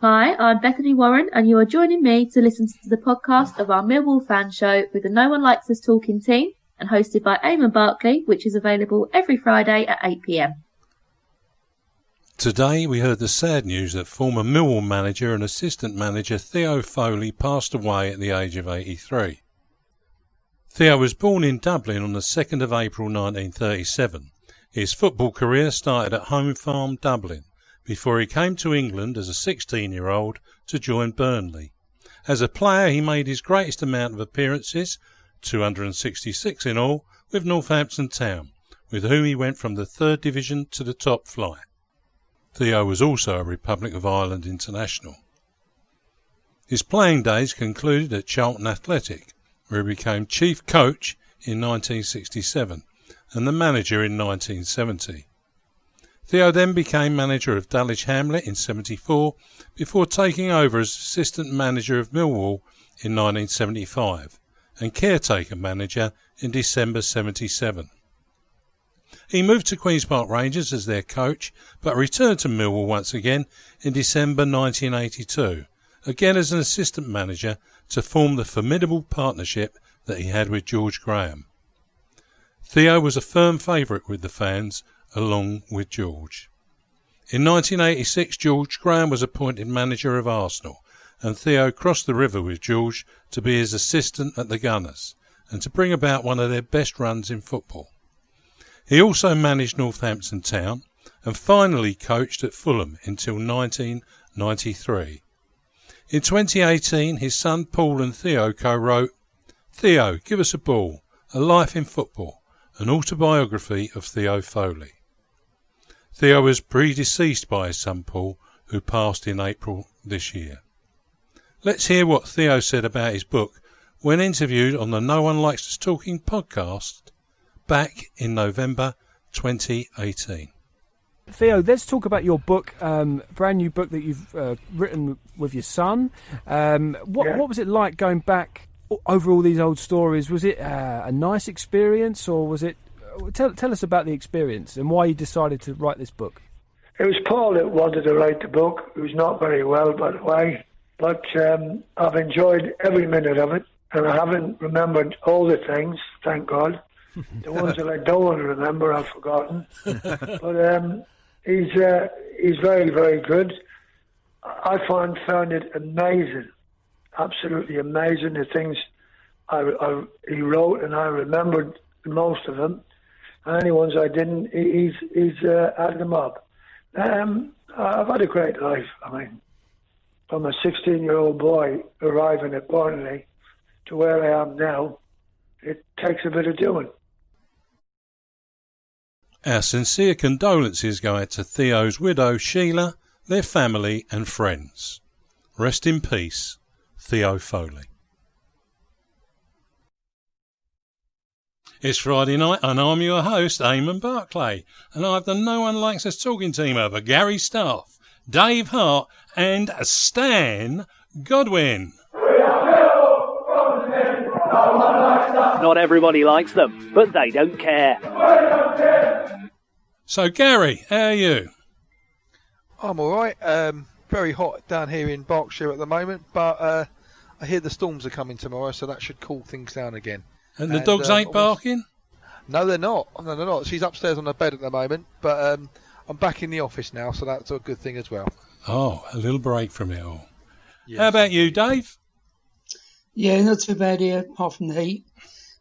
Hi, I'm Bethany Warren, and you are joining me to listen to the podcast of our Millwall fan show with the No One Likes Us Talking team and hosted by Eamon Barkley, which is available every Friday at 8 p.m. Today we heard the sad news that former Millwall manager and assistant manager Theo Foley passed away at the age of 83. Theo was born in Dublin on the 2nd of April 1937. His football career started at Home Farm, Dublin, before he came to England as a 16-year-old to join Burnley. As a player, he made his greatest amount of appearances, 266 in all, with Northampton Town, with whom he went from the 3rd Division to the top flight. Theo was also a Republic of Ireland international. His playing days concluded at Charlton Athletic, where he became chief coach in 1967 and the manager in 1970. Theo then became manager of Dulwich Hamlet in 74 before taking over as assistant manager of Millwall in 1975 and caretaker manager in December 77. He moved to Queen's Park Rangers as their coach but returned to Millwall once again in December 1982, again as an assistant manager to form the formidable partnership that he had with George Graham. Theo was a firm favourite with the fans, along with George. In 1986, George Graham was appointed manager of Arsenal, and Theo crossed the river with George to be his assistant at the Gunners, and to bring about one of their best runs in football. He also managed Northampton Town, and finally coached at Fulham until 1993. In 2018, his son Paul and Theo co-wrote Theo, Give Us a Ball, A Life in Football, an autobiography of Theo Foley. Theo was predeceased by his son Paul, who passed in April this year. Let's hear what Theo said about his book when interviewed on the No One Likes Us Talking podcast back in November 2018. Theo, let's talk about your book, brand new book that you've written with your son. What was it like going back over all these old stories? Was it a nice experience, or was it... Tell us about the experience and why you decided to write this book. It was Paul that wanted to write the book. It was not very well, by the way. But I've enjoyed every minute of it, and I haven't remembered all the things, thank God. The ones that I don't want to remember, I've forgotten. But he's very, very good. I found it amazing, absolutely amazing, the things he wrote, and I remembered most of them. And any ones I didn't, he's added them up. I've had a great life. I mean, from a 16-year-old boy arriving at Burnley to where I am now, it takes a bit of doing. Our sincere condolences go out to Theo's widow Sheila, their family and friends. Rest in peace, Theo Foley. It's Friday night and I'm your host, Eamon Barkley, and I have the No One Likes Us Talking team over Gary Staff, Dave Hart and Stan Godwin. Not everybody likes them, but they don't care. So Gary, how are you? I'm alright. Very hot down here in Berkshire at the moment, but I hear the storms are coming tomorrow, so that should cool things down again. And the dogs ain't barking? No, they're not. No, they're not. She's upstairs on the bed at the moment, but I'm back in the office now, so that's a good thing as well. Oh, a little break from it all. Yes. How about you, Dave? Yeah, not too bad here, apart from the heat,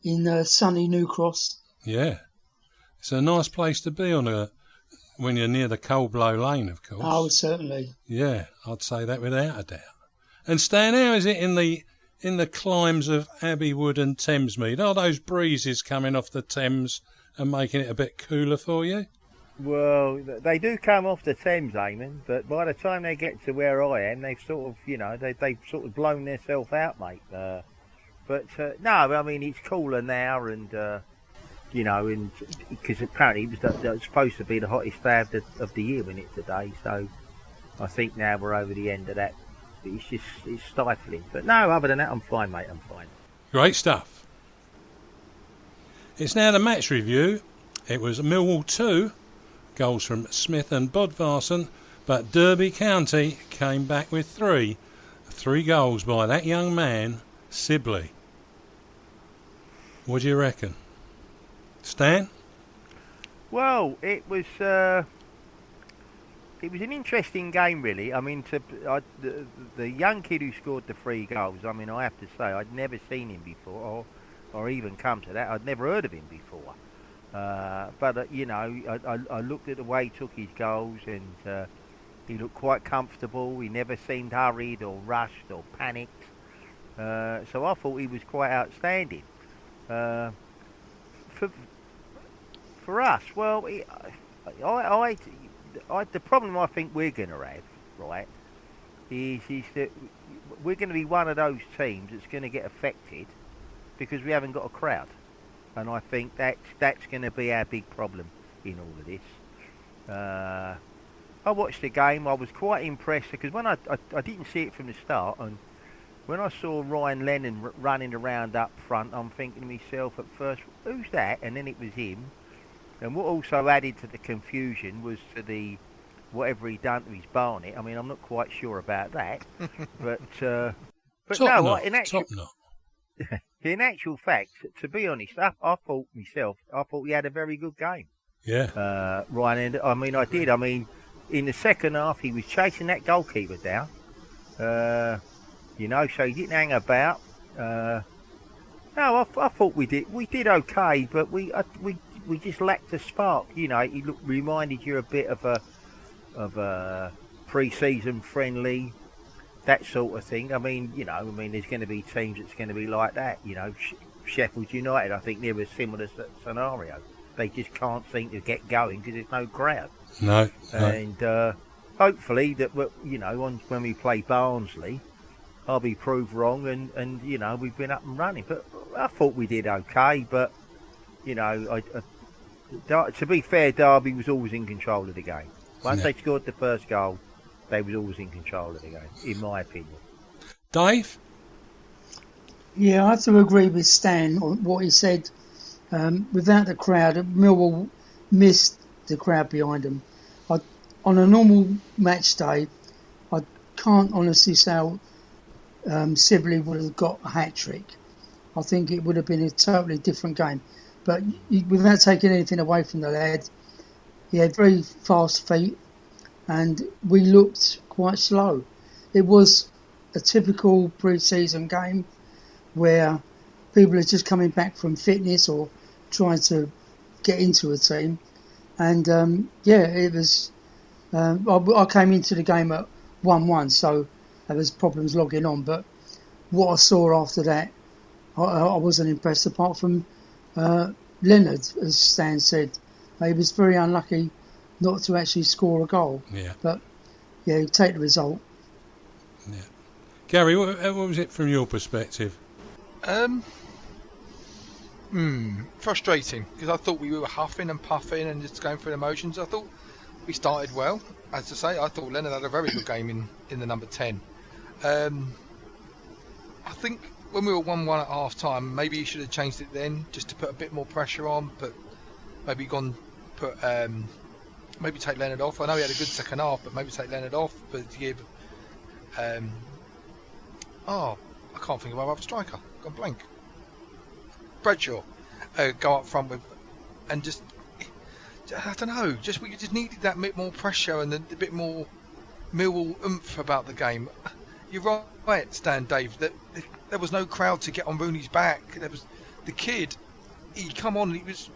in sunny New Cross. Yeah. It's a nice place to be when you're near the Coldblow Lane, of course. Oh, certainly. Yeah, I'd say that without a doubt. And Stan, how is it in the climes of Abbeywood and Thamesmead? Are those breezes coming off the Thames and making it a bit cooler for you? Well, they do come off the Thames, Eamon, but by the time they get to where I am, they've sort of, they've sort of blown themselves out, mate. But no, I mean, it's cooler now, and because apparently it was supposed to be the hottest day of the year in it today, so I think now we're over the end of that. It's stifling. But no, other than that, I'm fine, mate, I'm fine. Great stuff. It's now the match review. It was Millwall 2, goals from Smith and Bodvarsson, But Derby County came back with three goals by that young man, Sibley. What do you reckon? Stan? Well, it was an interesting game, really. I mean, the young kid who scored the 3 goals, I mean, I have to say, I'd never seen him before, or even come to that. I'd never heard of him before. But you know, I looked at the way he took his goals, and he looked quite comfortable. He never seemed hurried or rushed or panicked. So I thought he was quite outstanding. For us, well, the problem I think we're going to have, right, is that we're going to be one of those teams that's going to get affected because we haven't got a crowd, and I think that's going to be our big problem in all of this. I watched the game. I was quite impressed because when I didn't see it from the start, and when I saw Ryan Lennon running around up front, I'm thinking to myself at first, who's that? And then it was him. And what also added to the confusion was to whatever he'd done to his Barnet. I mean, I'm not quite sure about that, but in actual fact, to be honest, I thought he had a very good game. Yeah. Ryan, I mean, I did. I mean, in the second half, he was chasing that goalkeeper down. You know, so he didn't hang about. No, I thought we did okay, but we just lacked a spark. You know, he reminded you a bit of a pre-season friendly, that sort of thing. I mean, you know, there's going to be teams that's going to be like that. You know, Sheffield United, I think they're a similar scenario. They just can't seem to get going because there's no crowd. No. And hopefully that, you know, when we play Barnsley, I'll be proved wrong, and you know, we've been up and running. But I thought we did okay. But you know, to be fair, Derby was always in control of the game. Once they scored the first goal, they was always in control of the game, in my opinion. Dave? Yeah, I have to agree with Stan on what he said. Without the crowd, Millwall missed the crowd behind them. On a normal match day, I can't honestly say Sibley would have got a hat-trick. I think it would have been a totally different game. But without taking anything away from the lad, he had very fast feet and we looked quite slow. It was a typical pre-season game where people are just coming back from fitness or trying to get into a team. And it was... I came into the game at 1-1, so there was problems logging on. But what I saw after that, I wasn't impressed, apart from Leonard, as Stan said. He was very unlucky not to actually score a goal. Yeah. But, yeah, you take the result. Yeah. Gary, what was it from your perspective? Frustrating, because I thought we were huffing and puffing and just going through the motions. I thought we started well. As I say, I thought Leonard had a very good game in the number 10. I think when we were 1-1 at half time, maybe he should have changed it then, just to put a bit more pressure on, but maybe maybe take Leonard off. I know he had a good second half, but maybe take Leonard off, but give I can't think of our other striker. Gone blank. Bradshaw go up front with, and just, I don't know, we just needed that bit more pressure and a bit more Millwall oomph about the game. You're right, Stan, Dave, that there was no crowd to get on Rooney's back. There was the kid. He'd come on and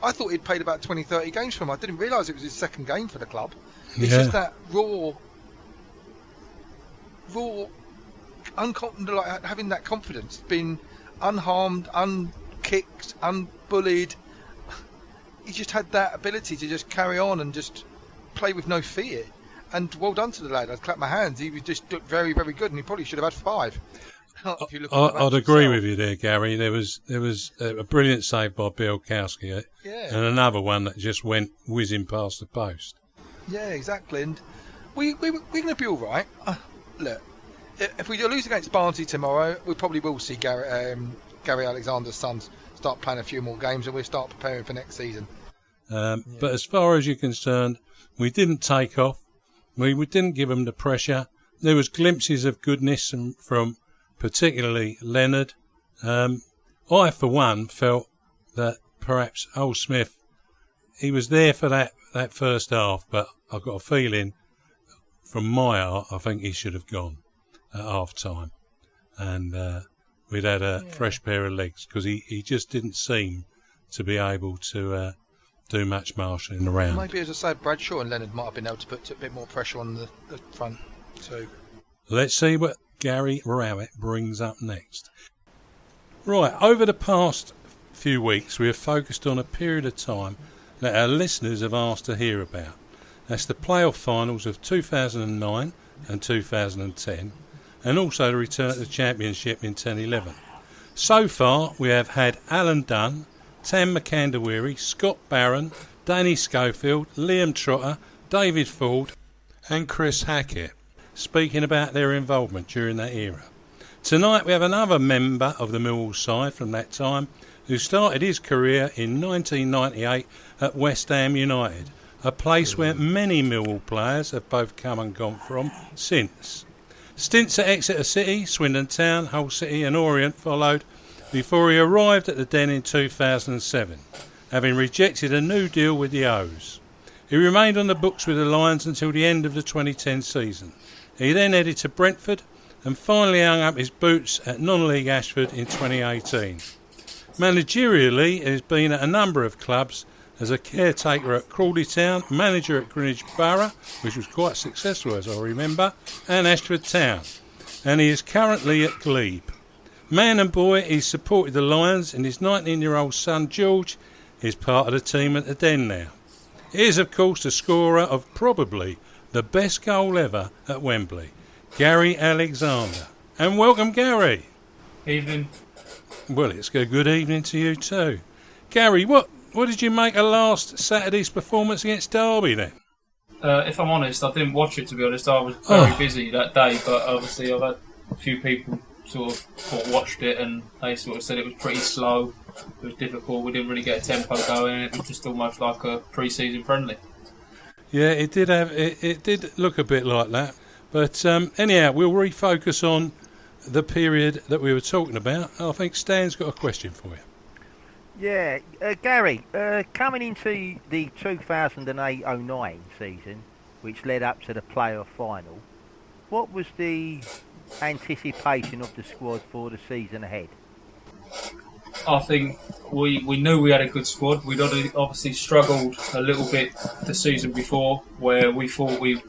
I thought he'd played about 20-30 games for him. I didn't realise it was his second game for the club. It's just that raw, like having that confidence, being unharmed, unkicked, unbullied. He just had that ability to just carry on and just play with no fear. And well done to the lad. I'd clap my hands. He just looked very, very good, and he probably should have had 5. I'd agree with you there, Gary. There was a brilliant save by Bielkowski, and another one that just went whizzing past the post. Yeah, exactly. And we're going to be all right. Look, if we lose against Barnsley tomorrow, we probably will see Gary Alexander's sons start playing a few more games, and we'll start preparing for next season. But as far as you're concerned, we didn't take off. We didn't give them the pressure. There was glimpses of goodness from particularly Leonard. I, for one, felt that perhaps Old Smith, he was there for that first half, but I've got a feeling from my heart, I think he should have gone at half time. And we'd had a fresh pair of legs, because he just didn't seem to be able to do much marshalling around. Maybe, as I say, Bradshaw and Leonard might have been able to put a bit more pressure on the front too. Let's see what Gary Rowett brings up next. Right, over the past few weeks we have focused on a period of time that our listeners have asked to hear about. That's the playoff finals of 2009 and 2010, and also the return to the championship in 10-11. So far we have had Alan Dunn, Tam McAndawiri, Scott Barron, Danny Schofield, Liam Trotter, David Ford and Chris Hackett speaking about their involvement during that era. Tonight we have another member of the Millwall side from that time who started his career in 1998 at West Ham United, a place where many Millwall players have both come and gone from since. Stints at Exeter City, Swindon Town, Hull City and Orient followed before he arrived at the Den in 2007, having rejected a new deal with the O's. He remained on the books with the Lions until the end of the 2010 season. He then headed to Brentford and finally hung up his boots at non-league Ashford in 2018. Managerially, he has been at a number of clubs as a caretaker at Crawley Town, manager at Greenwich Borough, which was quite successful as I remember, and Ashford Town, and he is currently at Glebe. Man and boy, he's supported the Lions, and his 19-year-old son George is part of the team at the Den now. He is, of course, the scorer of probably the best goal ever at Wembley, Gary Alexander. And welcome, Gary. Evening. Well, it's a good evening to you too. Gary, what did you make of last Saturday's performance against Derby then? If I'm honest, I didn't watch it, to be honest. I was very busy that day, but obviously I've had a few people sort of watched it and they sort of said it was pretty slow, it was difficult, we didn't really get a tempo going, and it was just almost like a pre-season friendly. Yeah, it did look a bit like that. But anyhow, we'll refocus on the period that we were talking about. I think Stan's got a question for you. Yeah, Gary, coming into the 2008-09 season, which led up to the playoff final, what was the anticipation of the squad for the season ahead? I think we knew we had a good squad. We'd obviously struggled a little bit the season before, where we thought we were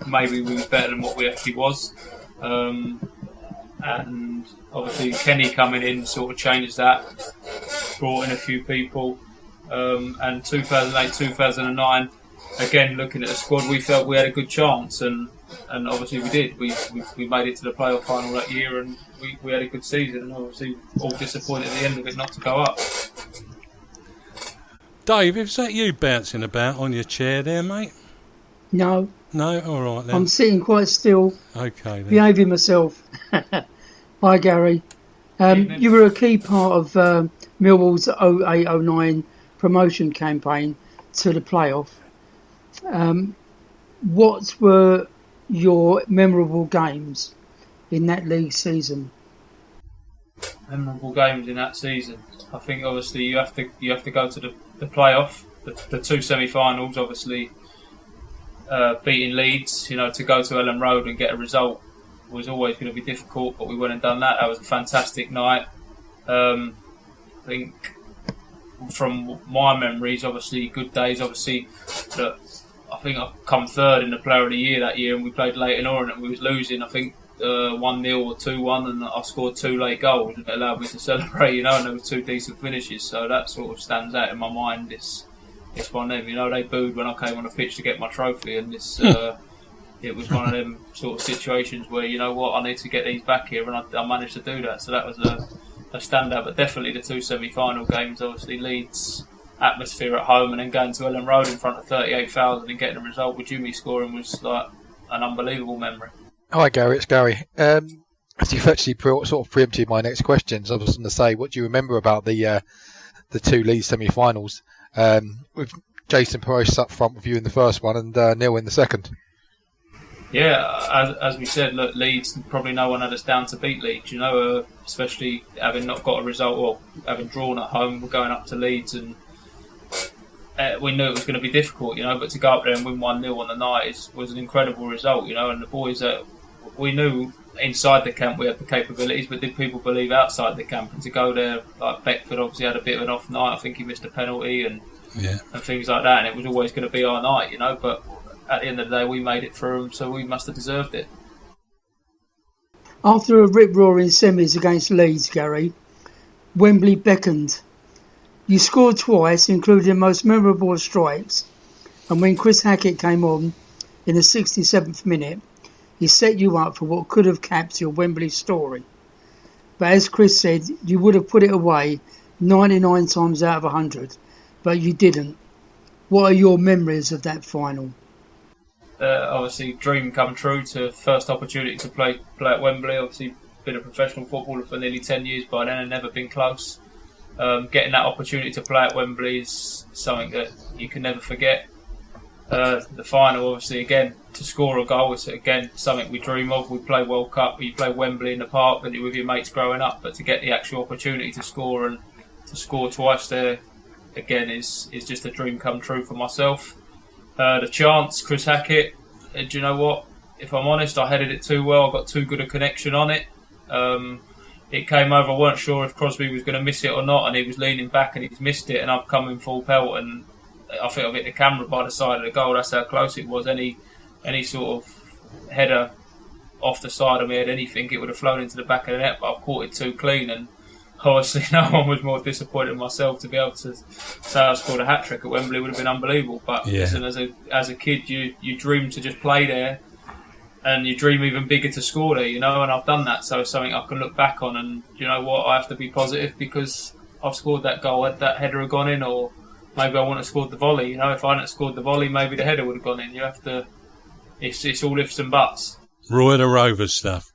better than what we actually was. And obviously Kenny coming in sort of changed that, brought in a few people. And 2008-2009, again looking at the squad, we felt we had a good chance, and obviously we did. We made it to the playoff final that year, and we had a good season, and obviously all disappointed at the end of it not to go up. Dave, is that you bouncing about on your chair there, mate? No. No? All right then. I'm sitting quite still. Okay then. Behaving myself. Hi, Gary. You were a key part of Millwall's 08-09 promotion campaign to the playoff. What were your memorable games in that league season? Memorable games in that season. I think obviously you have to go to the playoff, the two semi-finals. Obviously, beating Leeds, to go to Ellen Road and get a result was always going to be difficult, but we went and done that. That was a fantastic night. I think from my memories, obviously good days. Obviously, I think I come third in the Player of the Year that year, and we played Leyton Orient and we was losing. I think 1-0 or 2-1, and I scored 2 late goals, and it allowed me to celebrate. And there were 2 decent finishes, so that sort of stands out in my mind. It's one of them. They booed when I came on the pitch to get my trophy, and this. It was one of them sort of situations where, I need to get these back here, and I managed to do that. So that was a standout, but definitely the 2 semi-final games, obviously Leeds atmosphere at home, and then going to Ellen Road in front of 38,000 and getting a result with Jimmy scoring was like an unbelievable memory. Hi Gary, it's Gary. As you've actually sort of preempted my next questions, I was going to say, what do you remember about the 2 Leeds semi-finals, with Jason Perosis up front with you in the first one and Neil in the second? Yeah, as we said, look, Leeds, probably no one had us down to beat Leeds, especially having not got a result or having drawn at home. We're going up to Leeds and we knew it was going to be difficult, but to go up there and win 1-0 on the night was an incredible result, and the boys, we knew inside the camp we had the capabilities, but did people believe outside the camp? And to go there, like Beckford obviously had a bit of an off night, I think he missed a penalty and things like that, and it was always going to be our night, but at the end of the day we made it through, so we must have deserved it. After a rip-roaring semis against Leeds, Gary, Wembley beckoned. You scored twice, including the most memorable of strikes, and when Chris Hackett came on in the 67th minute, he set you up for what could have capped your Wembley story. But as Chris said, you would have put it away 99 times out of 100, but you didn't. What are your memories of that final? Obviously, dream come true to first opportunity to play at Wembley. Obviously, been a professional footballer for nearly 10 years by then and never been close. Getting that opportunity to play at Wembley is something that you can never forget. The final, obviously, again, to score a goal is again something we dream of. We play World Cup, you play Wembley in the park with your mates growing up, but to get the actual opportunity to score and to score twice there, again, is just a dream come true for myself. The chance, Chris Hackett, do you know what? If I'm honest, I headed it too well. I got too good a connection on it. It came over, I weren't sure if Crosby was going to miss it or not, and he was leaning back and he's missed it, and I've come in full pelt, and I think I've hit the camera by the side of the goal. That's how close it was. Any sort of header off the side of me had anything, it would have flown into the back of the net, but I've caught it too clean, and obviously no one was more disappointed than myself. To be able to say I scored a hat-trick at Wembley would have been unbelievable, but listen, as a kid you dream to just play there, and you dream even bigger to score there, and I've done that, so it's something I can look back on, and you know what, I have to be positive because I've scored that goal. Had that header have gone in, or maybe I wouldn't have scored the volley, if I hadn't scored the volley, maybe the header would have gone in. You have to, it's all ifs and buts. Roy the Rovers stuff.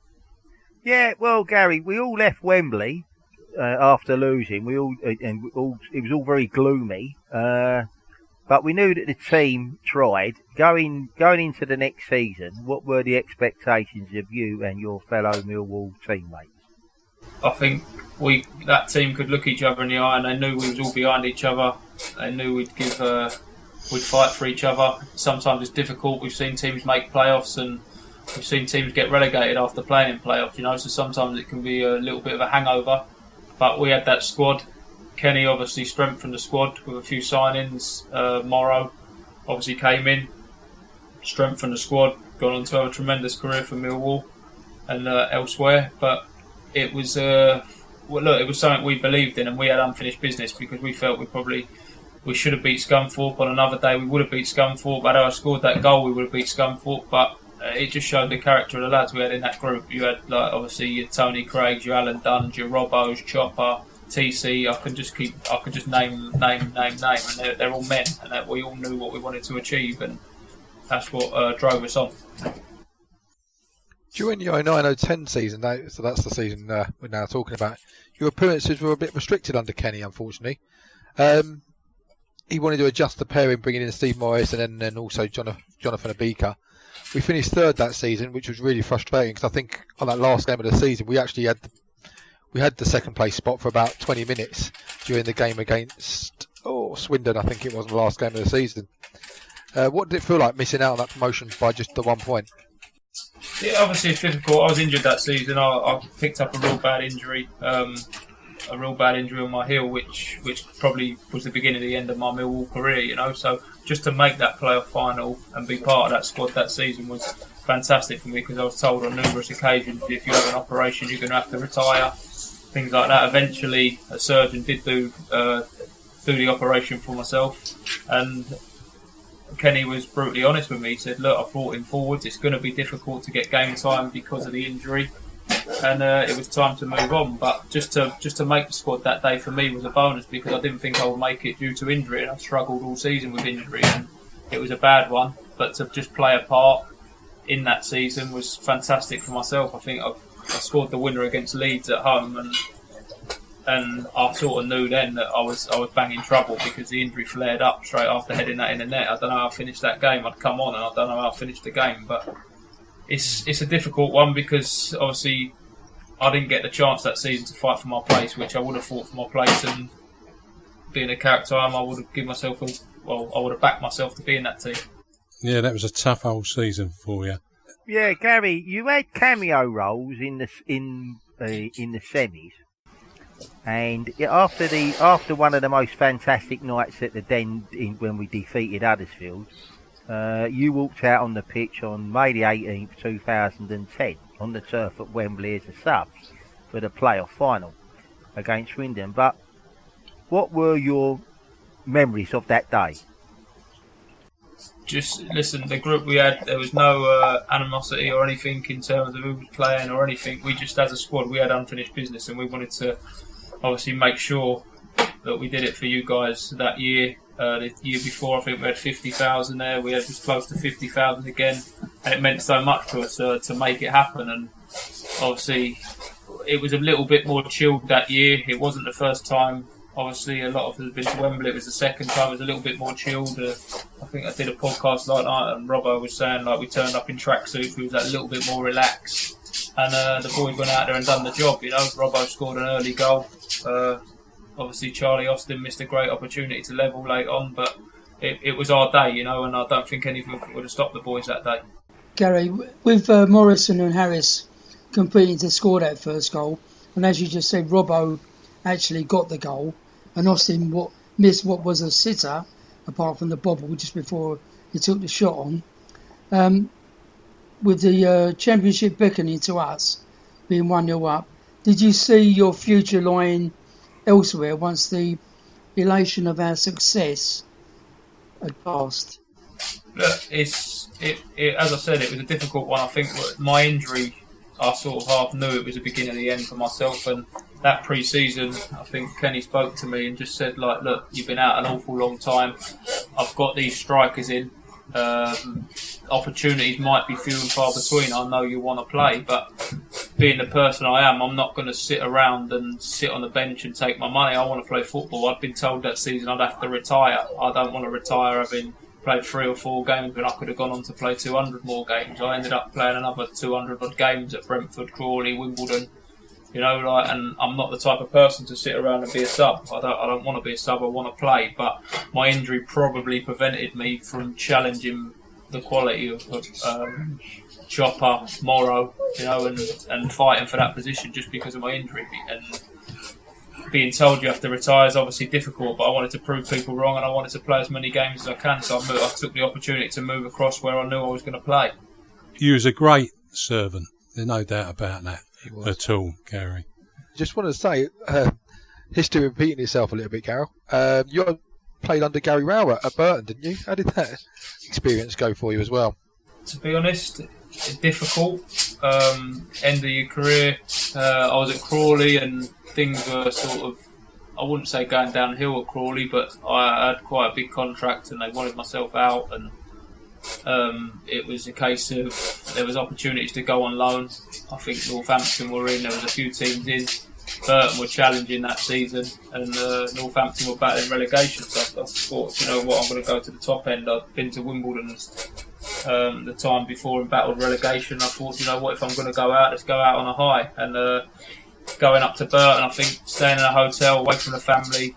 Yeah, well, Gary, we all left Wembley after losing. It was all very gloomy, but we knew that the team tried. Going into the next season, what were the expectations of you and your fellow Millwall teammates? I think that team could look each other in the eye, and they knew we was all behind each other. They knew we'd fight for each other. Sometimes it's difficult. We've seen teams make playoffs, and we've seen teams get relegated after playing in playoffs. So sometimes it can be a little bit of a hangover. But we had that squad. Kenny obviously strengthened the squad with a few signings. Morrow obviously came in, strengthened the squad, gone on to have a tremendous career for Millwall and elsewhere. But it was it was something we believed in, and we had unfinished business because we felt we should have beat Scunthorpe. On another day we would have beat Scunthorpe. Had I scored that goal, we would have beat Scunthorpe. But it just showed the character of the lads we had in that group. You had obviously your Tony Craigs, your Alan Dunn, your Robbos, Chopper, TC. I could just name, and they're all men, and that we all knew what we wanted to achieve, and that's what drove us on. During your 9-0-10 season, so that's the season we're now talking about, your appearances were a bit restricted under Kenny, unfortunately. He wanted to adjust the pairing, bringing in Steve Morris and then also Jonathan Abika. We finished third that season, which was really frustrating because I think on that last game of the season we actually had the second place spot for about 20 minutes during the game against Swindon. I think it was the last game of the season. What did it feel like missing out on that promotion by just the 1 point? Yeah, obviously it's difficult. I was injured that season. I picked up a real bad injury on my heel, which probably was the beginning of the end of my Millwall career, So just to make that playoff final and be part of that squad that season was fantastic for me, because I was told on numerous occasions if you have an operation you're going to have to retire, things like that. Eventually a surgeon did do the operation for myself, and Kenny was brutally honest with me. He said, look, I brought him forwards, it's going to be difficult to get game time because of the injury, and it was time to move on. But just to make the squad that day for me was a bonus, because I didn't think I would make it due to injury, and I struggled all season with injury, and it was a bad one. But to just play a part in that season was fantastic for myself. I think I scored the winner against Leeds at home, and I sort of knew then that I was banging trouble, because the injury flared up straight after heading that in the net. I don't know how I finished that game. I'd come on and I don't know how I finished the game, but it's a difficult one because obviously I didn't get the chance that season to fight for my place, which I would have fought for my place, and being a character I would have given myself I would have backed myself to be in that team. Yeah, that was a tough old season for you. Yeah, Gary, you had cameo roles in the semis, and after one of the most fantastic nights at the Den when we defeated Huddersfield, you walked out on the pitch on May the 18th, 2010, on the turf at Wembley as a sub for the playoff final against Swindon. But what were your memories of that day? Just listen, the group we had, there was no animosity or anything in terms of who was playing or anything. We just, as a squad, we had unfinished business, and we wanted to obviously make sure that we did it for you guys that year. The year before, I think we had 50,000 there. We had just close to 50,000 again, and it meant so much to us to make it happen. And obviously, it was a little bit more chilled that year. It wasn't the first time. Obviously, a lot of us have been to Wembley. It was the second time. It was a little bit more chilled. I think I did a podcast last night, and Robbo was saying we turned up in tracksuits. We was a little bit more relaxed, and the boys went out there and done the job. Robbo scored an early goal. Obviously, Charlie Austin missed a great opportunity to level late on, but it was our day, and I don't think anything would have stopped the boys that day. Gary, with Morrison and Harris competing to score that first goal, and as you just said, Robbo actually got the goal, and Austin missed what was a sitter, apart from the bobble just before he took the shot on. With the championship beckoning to us, being 1-0 up, did you see your future lying elsewhere once the elation of our success had passed? Look, as I said, it was a difficult one. I think my injury, I sort of half knew it was the beginning of the end for myself, and that pre-season, I think Kenny spoke to me and just said, look, you've been out an awful long time. I've got these strikers in. Opportunities might be few and far between. I know you want to play, but being the person I am, I'm not going to sit around and sit on the bench and take my money. I want to play football. I'd been told that season I'd have to retire. I don't want to retire having played 3 or 4 games, but I could have gone on to play 200 more games. I ended up playing another 200 odd games at Brentford, Crawley, Wimbledon. And I'm not the type of person to sit around and be a sub. I don't want to be a sub. I want to play. But my injury probably prevented me from challenging the quality of Chopper, Morrow, and fighting for that position just because of my injury. And being told you have to retire is obviously difficult, but I wanted to prove people wrong, and I wanted to play as many games as I can. So I took the opportunity to move across where I knew I was going to play. You was a great servant. There's no doubt about that at all, Gary. Just wanted to say, history repeating itself a little bit, Carol. You played under Gary Rowett at Burton, didn't you? How did that experience go for you as well? To be honest, difficult. End of your career. I was at Crawley and things were sort of, I wouldn't say going downhill at Crawley, but I had quite a big contract and they wanted myself out, and it was a case of there was opportunities to go on loan. I think Northampton were in, there was a few teams in. Burton were challenging that season, and Northampton were battling relegation. So I thought, I'm going to go to the top end. I'd been to Wimbledon the time before and battled relegation. I thought, if I'm going to go out, let's go out on a high. And going up to Burton, I think staying in a hotel away from the family,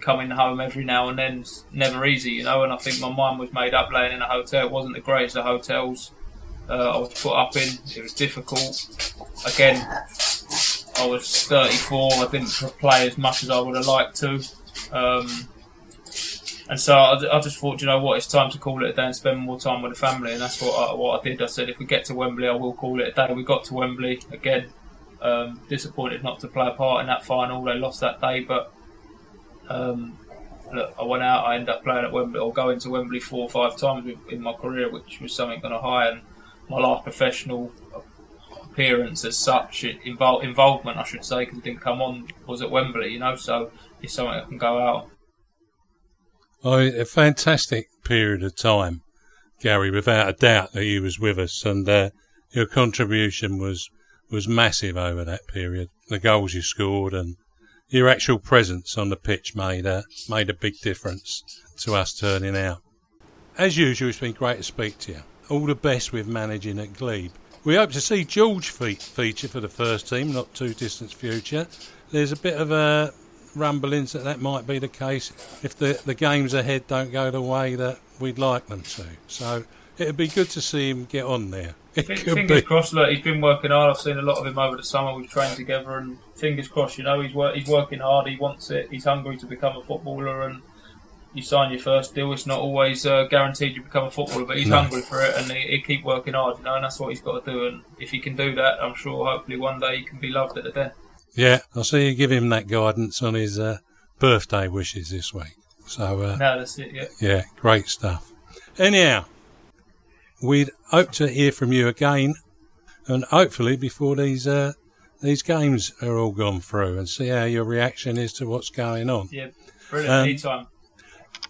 coming home every now and then, is never easy, And I think my mind was made up laying in a hotel. It wasn't the greatest of hotels I was put up in. It was difficult. Again, I was 34. I didn't play as much as I would have liked to, and so I just thought, it's time to call it a day and spend more time with the family, and that's what I did. I said, if we get to Wembley, I will call it a day. We got to Wembley again. Disappointed not to play a part in that final. They lost that day, but look, I went out. I ended up playing at Wembley or going to Wembley 4 or 5 times in my career, which was something on a high. And my last professional appearance as such, involvement I should say, because it didn't come on, was at Wembley, so it's something I can go out. A fantastic period of time, Gary, without a doubt that you was with us, and your contribution was massive over that period. The goals you scored and your actual presence on the pitch made a big difference to us turning out. As usual, it's been great to speak to you. all the best with managing at Glebe. We hope to see George feature for the first team, not too distant future. There's a bit of a rumblings that might be the case if the games ahead don't go the way that we'd like them to. So it'd be good to see him get on there. Fingers crossed. Look, he's been working hard. I've seen a lot of him over the summer. We've trained together, and fingers crossed. You know, he's working hard. He wants it. He's hungry to become a footballer. And you sign your first deal. It's not always guaranteed you become a footballer, but he's hungry for it, and he keep working hard. You know, and that's what he's got to do. And if he can do that, I'm sure hopefully one day he can be loved at the Den. Yeah, I'll see you give him that guidance on his birthday wishes this week. So no, that's it. Yeah. Yeah, great stuff. Anyhow, we'd hope to hear from you again, and hopefully before these games are all gone through, and see how your reaction is to what's going on. Yeah, brilliant. Anytime.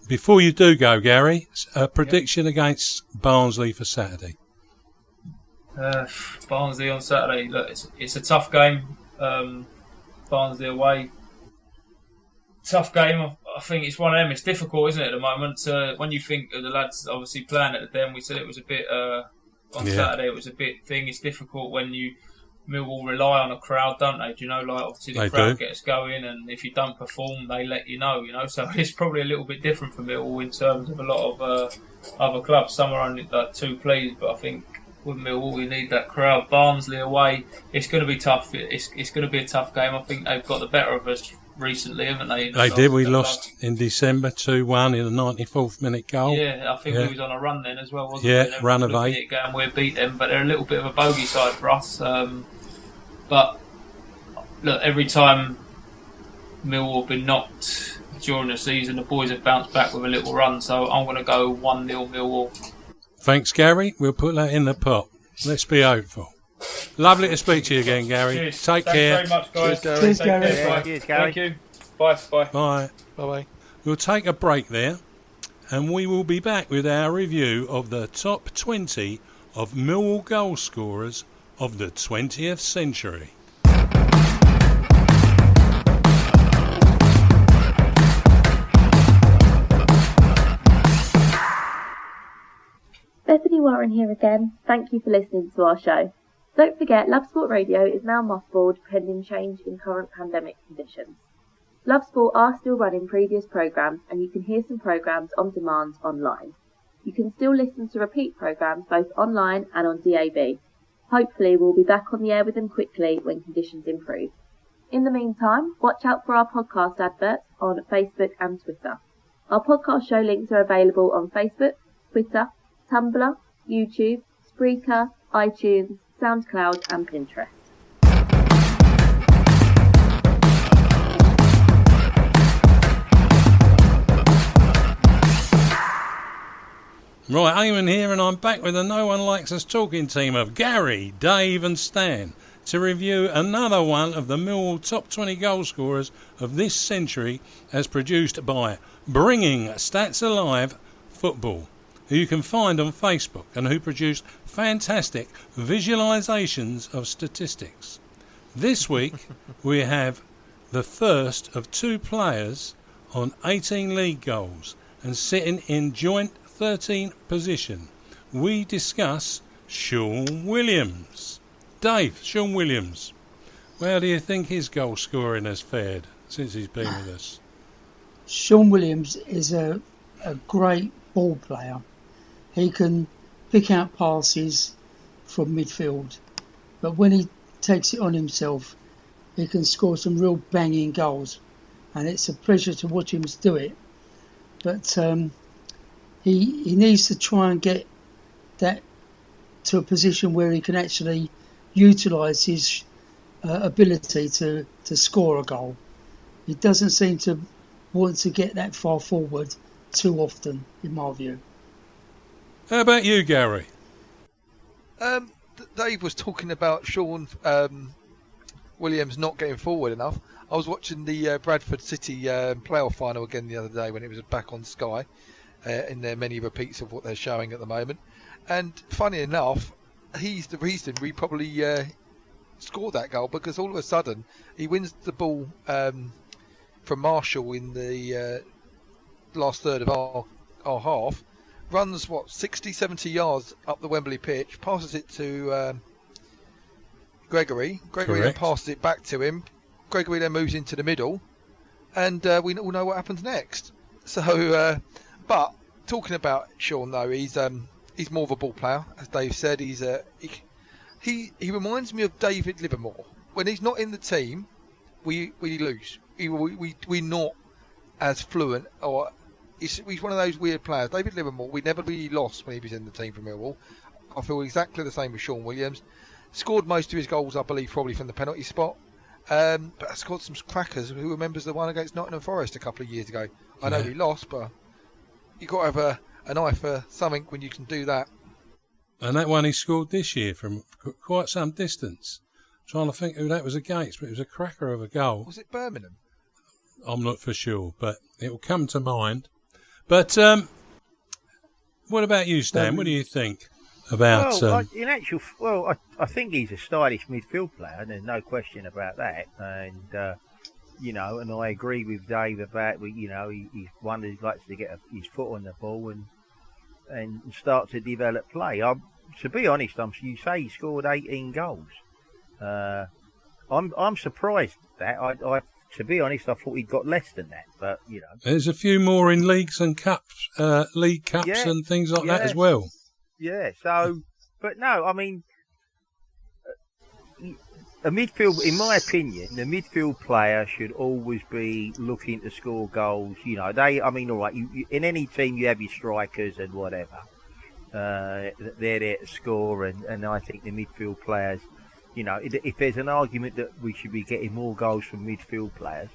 Before you do go, Gary, a prediction against Barnsley for Saturday. Barnsley on Saturday. Look, it's a tough game. Barnsley away. Tough game. I think it's one of them. It's difficult, isn't it, at the moment? When you think of the lads obviously playing at the Den, we said it was a bit on Saturday. It was a bit thing. It's difficult when Millwall rely on a crowd, don't they? Do you know, like obviously the crowd gets going, and if you don't perform, they let you know. You know, so it's probably a little bit different for Millwall in terms of a lot of other clubs. Some are only like 2 pleased, but I think with Millwall we need that crowd. Barnsley away, it's going to be tough. It's going to be a tough game. I think they've got the better of us recently, haven't they? They did. We lost in December 2-1 in the 94th minute goal. Yeah, I think we was on a run then as well, wasn't we? Yeah, run of 8. And we beat them, but they're a little bit of a bogey side for us. But look, every time Millwall have been knocked during the season, the boys have bounced back with a little run. So I'm going to go 1-0 Millwall. Thanks, Gary. We'll put that in the pot. Let's be hopeful. Lovely to speak to you again, Gary. Cheers. Take care. Thanks very much, guys. Cheers, Gary. Cheers, Gary. Thank you. Bye. Bye. Bye-bye. We'll take a break there, and we will be back with our review of the top 20 of Millwall goal scorers of the 20th century. Bethany Warren here again. Thank you for listening to our show. Don't forget, Love Sport Radio is now mothballed pending change in current pandemic conditions. Love Sport are still running previous programmes, and you can hear some programmes on demand online. You can still listen to repeat programmes both online and on DAB. Hopefully we'll be back on the air with them quickly when conditions improve. In the meantime, watch out for our podcast adverts on Facebook and Twitter. Our podcast show links are available on Facebook, Twitter, Tumblr, YouTube, Spreaker, iTunes, SoundCloud and Pinterest. Right, Eamon here, and I'm back with the No One Likes Us talking team of Gary, Dave and Stan to review another one of the Millwall top 20 goal scorers of this century as produced by Bringing Stats Alive Football, who you can find on Facebook and who produced fantastic visualisations of statistics. This week we have the first of 2 players on 18 league goals and sitting in joint 13th position. We discuss Sean Williams. Dave, Sean Williams, how do you think his goal scoring has fared since he's been with us? Sean Williams is a great ball player. He can pick out passes from midfield, but when he takes it on himself, he can score some real banging goals, and it's a pleasure to watch him do it. But he needs to try and get that to a position where he can actually utilise his ability to score a goal. He doesn't seem to want to get that far forward too often, in my view. How about you, Gary? Dave was talking about Sean Williams not getting forward enough. I was watching the Bradford City playoff final again the other day when it was back on Sky in their many repeats of what they're showing at the moment. And funny enough, he's the reason we probably scored that goal, because all of a sudden he wins the ball from Marshall in the last third of our half, runs 60, 70 yards up the Wembley pitch, passes it to Gregory. Gregory then passes it back to him. Gregory then moves into the middle, and we all know what happens next. So, but talking about Sean though, he's more of a ball player, as Dave said. He reminds me of David Livermore. When he's not in the team, we lose. We're not as fluent, or he's one of those weird players. David Livermore, we never really lost when he was in the team for Millwall. I feel exactly the same with Sean Williams. Scored most of his goals, I believe, probably from the penalty spot. But I scored some crackers. Who remembers the one against Nottingham Forest a couple of years ago? I know we lost, but you've got to have an eye for something when you can do that. And that one he scored this year from quite some distance. Trying to think who that was against, but it was a cracker of a goal. Was it Birmingham? I'm not for sure, but it will come to mind. But what about you, Stan? What do you think about... I think he's a stylish midfield player, there's no question about that. And, and I agree with Dave about, he's one who likes to get his foot on the ball and start to develop play. To be honest, you say he scored 18 goals. I'm surprised at that. To be honest, I thought he'd got less than that, but there's a few more in leagues and cups, league cups and things like that as well. Yeah. So, but no, I mean, a midfield, in my opinion, the midfield player should always be looking to score goals. All right, you, in any team you have your strikers and whatever. They're there to score, and I think the midfield players. If there's an argument that we should be getting more goals from midfield players,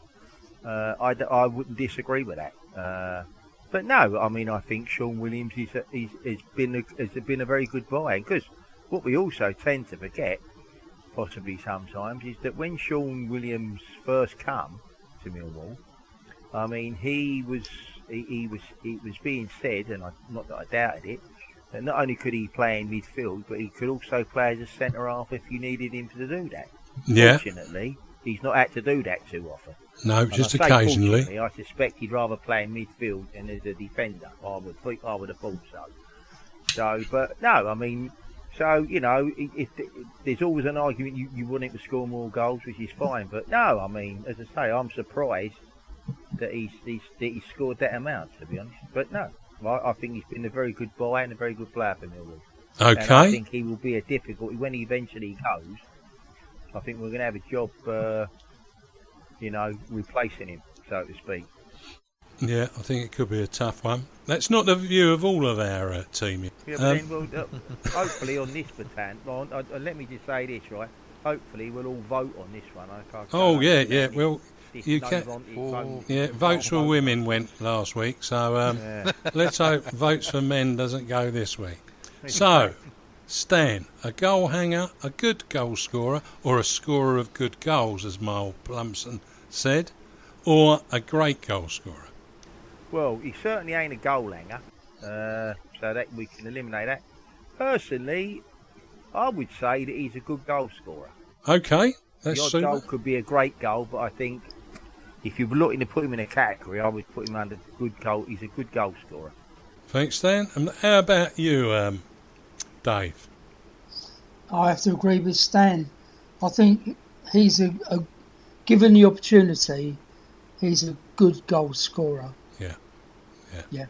I wouldn't disagree with that. But no, I mean, I think Sean Williams has been a very good buy. Because what we also tend to forget, possibly sometimes, is that when Sean Williams first come to Millwall, I mean, it was being said, and not that I doubted it, that not only could he play in midfield, but he could also play as a centre half if you needed him to do that. Yeah. Fortunately, he's not had to do that too often. No, just occasionally. I suspect he'd rather play in midfield than as a defender. I would have thought so. So, but no, I mean, if there's always an argument you want him to score more goals, which is fine. But no, I mean, as I say, I'm surprised that he's scored that amount, to be honest. But no. I think he's been a very good buy and a very good player for Millwall. Okay. And I think he will be a difficult when he eventually goes. I think we're going to have a job, replacing him, so to speak. Yeah, I think it could be a tough one. That's not the view of all of our team. Yeah, but then hopefully on this baton, let me just say this, right? Hopefully we'll all vote on this one. Well, you can. Votes for women went last week, so let's hope votes for men doesn't go this week. So, Stan, a goal hanger, a good goal scorer, or a scorer of good goals, as Miles Plumpson said, or a great goal scorer? Well, he certainly ain't a goal hanger, so that we can eliminate that. Personally, I would say that he's a good goal scorer. Okay, that's the odd goal could be a great goal, but I think if you're looking to put him in a category, I would put him under good goal. He's a good goal scorer. Thanks, Stan. And how about you, Dave? I have to agree with Stan. I think he's given the opportunity, he's a good goal scorer. Yeah.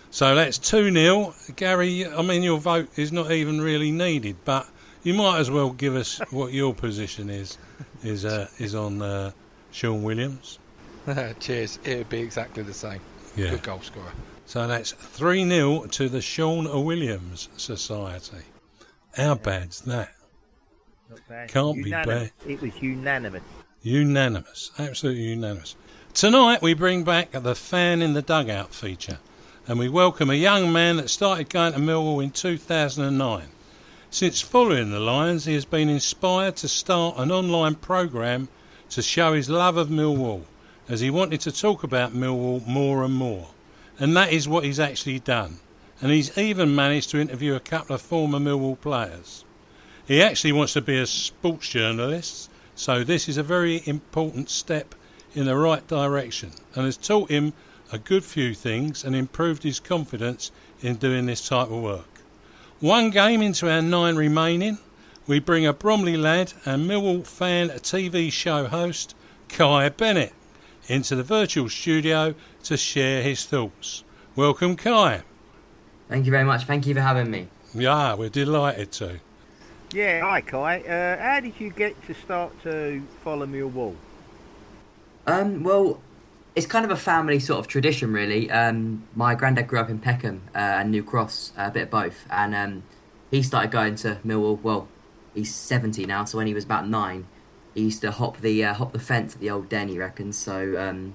So that's 2-0. Gary, I mean, your vote is not even really needed, but you might as well give us what your position is on Sean Williams. Cheers. It would be exactly the same. Yeah. Good goal scorer. So that's 3-0 to the Sean Williams Society. How bad's that? Not bad. Can't be bad. It was unanimous. Unanimous. Absolutely unanimous. Tonight we bring back the Fan in the Dugout feature, and we welcome a young man that started going to Millwall in 2009. Since following the Lions, he has been inspired to start an online programme to show his love of Millwall, as he wanted to talk about Millwall more and more. And that is what he's actually done. And he's even managed to interview a couple of former Millwall players. He actually wants to be a sports journalist, so this is a very important step in the right direction, and has taught him a good few things and improved his confidence in doing this type of work. One game into our 9 remaining, we bring a Bromley lad and Millwall fan TV show host, Kai Bennett, into the virtual studio to share his thoughts. Welcome, Kai. Thank you very much. Thank you for having me. Yeah, we're delighted to. Yeah, hi Kai. How did you get to start to follow Millwall? Well, it's kind of a family sort of tradition, really. My granddad grew up in Peckham and New Cross, a bit of both, and he started going to Millwall. Well, he's 70 now, so when he was about 9, he used to hop the fence at the old den, he reckons. So,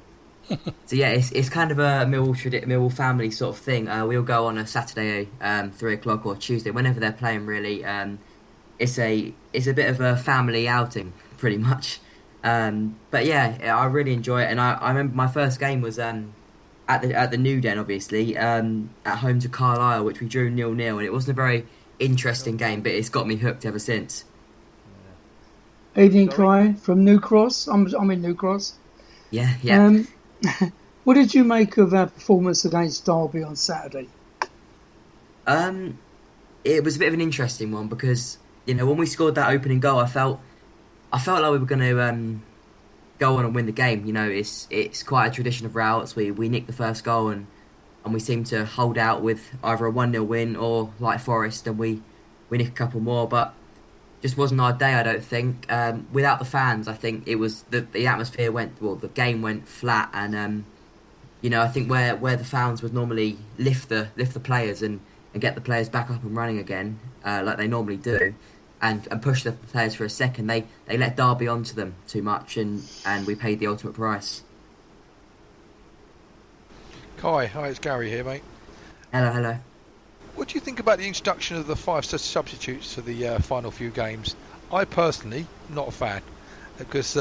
so yeah, it's kind of a Millwall family sort of thing. We'll go on a Saturday, 3:00 or Tuesday, whenever they're playing. Really, it's a bit of a family outing, pretty much. But yeah, I really enjoy it, and I remember my first game was at the New Den, obviously, at home to Carlisle, which we drew 0-0, and it wasn't a very interesting game, but it's got me hooked ever since. Evening, Kai from New Cross. I'm in New Cross. Yeah. What did you make of our performance against Derby on Saturday? It was a bit of an interesting one because, you know, when we scored that opening goal, I felt like we were going to go on and win the game. You know, it's quite a tradition of routes. We nicked the first goal and we seem to hold out with either a 1-0 win or, like Forest, and we nick a couple more. But just wasn't our day, I don't think. Without the fans, I think it was the atmosphere the game went flat, and you know, I think where the fans would normally lift the players and get the players back up and running again, like they normally do, and push the players for a second, they let Derby onto them too much, and we paid the ultimate price. Kai, hi, it's Gary here, mate. Hello. What do you think about the introduction of the 5 substitutes for the final few games? I personally, not a fan, because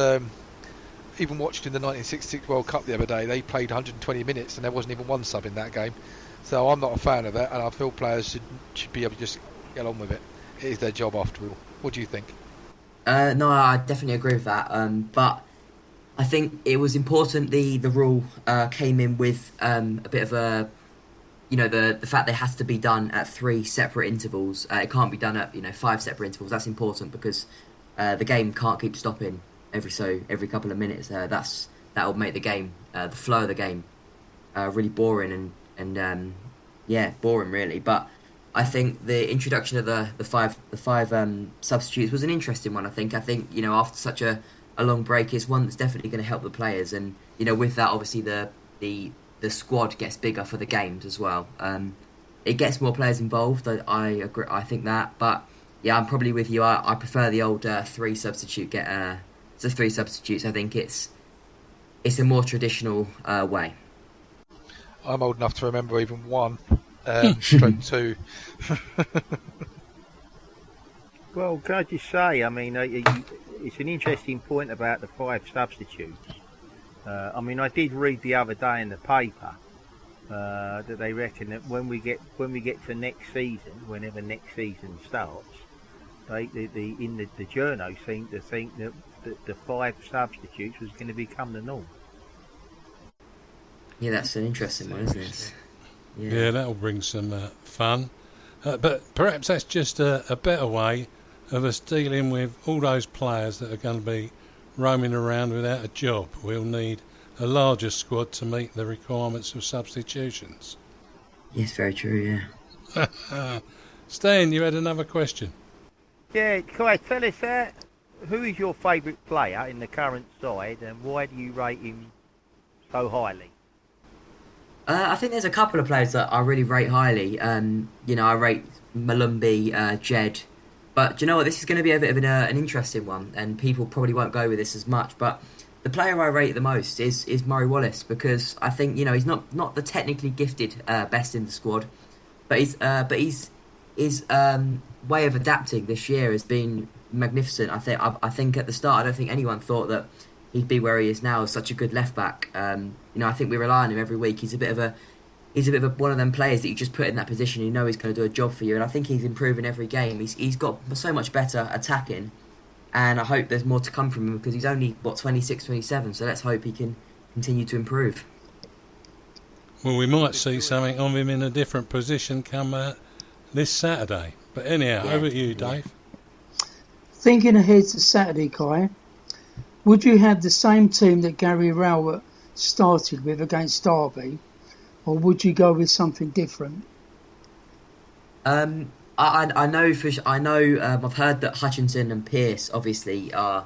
even watched in the 1966 World Cup the other day, they played 120 minutes and there wasn't even one sub in that game. So I'm not a fan of that, and I feel players should be able to just get on with it. It is their job after all. What do you think? No, I definitely agree with that. But I think it was important the rule came in with a bit of a, you know, the fact they has to be done at 3 separate intervals. It can't be done at 5 separate intervals. That's important because the game can't keep stopping every couple of minutes. That will make the game, the flow of the game, really boring and boring really. But I think the introduction of the five substitutes was an interesting one. I think after such a long break, it's one that's definitely going to help the players, and with that obviously the squad gets bigger for the games as well. It gets more players involved. I agree. I think that, but yeah, I'm probably with you. I prefer the old 3 substitute. The 3 substitutes. I think it's a more traditional way. I'm old enough to remember even 1, stroke 2. Well, can I just say, I mean, it's an interesting point about the 5 substitutes. I mean, I did read the other day in the paper that they reckon that when we get to next season, whenever next season starts, the journo seem to think that the 5 substitutes was going to become the norm. Yeah, that's an interesting one, isn't it? Yeah, that'll bring some fun. But perhaps that's just a better way of us dealing with all those players that are going to be roaming around without a job. We'll need a larger squad to meet the requirements of substitutions. Yes, very true, yeah. Stan, you had another question. Yeah, Kai, tell us who is your favourite player in the current side and why do you rate him so highly? I think there's a couple of players that I really rate highly. I rate Malumbi, Jed. But do you know what? This is going to be a bit of an interesting one, and people probably won't go with this as much. But the player I rate the most is Murray Wallace, because I think he's not the technically gifted best in the squad, but his way of adapting this year has been magnificent. I think at the start I don't think anyone thought that he'd be where he is now as such a good left back. I think we rely on him every week. He's a bit of one of them players that you just put in that position. You know he's going to do a job for you, and I think he's improving every game. He's got so much better attacking, and I hope there's more to come from him because he's only 26, 27. So let's hope he can continue to improve. Well, we might see something of him in a different position come this Saturday. But anyhow, over to you, Dave. Thinking ahead to Saturday, Kai, would you have the same team that Gary Rowett started with against Derby, or would you go with something different? I know I've heard that Hutchinson and Pearce obviously are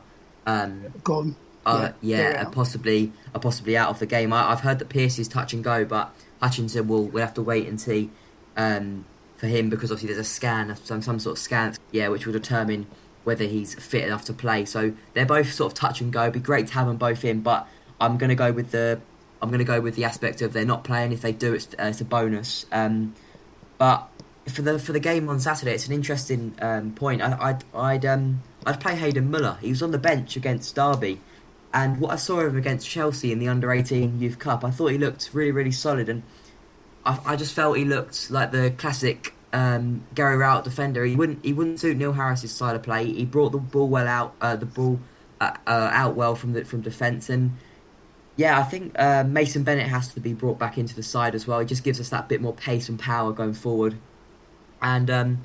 gone. Are possibly out of the game. I've heard that Pearce is touch and go, but Hutchinson we'll have to wait and see for him, because obviously there's a scan, some sort of scan, which will determine whether he's fit enough to play. So they're both sort of touch and go. It'd be great to have them both in, but I'm going to go with the aspect of they're not playing. If they do, it's a bonus. But for the game on Saturday, it's an interesting point. I'd play Hayden Muller. He was on the bench against Derby, and what I saw of him against Chelsea in the Under-18 Youth Cup, I thought he looked really, really solid, and I just felt he looked like the classic Gary Rowett defender. He wouldn't suit Neil Harris's style of play. He brought the ball well out, out well from defence, and I think Mason Bennett has to be brought back into the side as well. He just gives us that bit more pace and power going forward, and then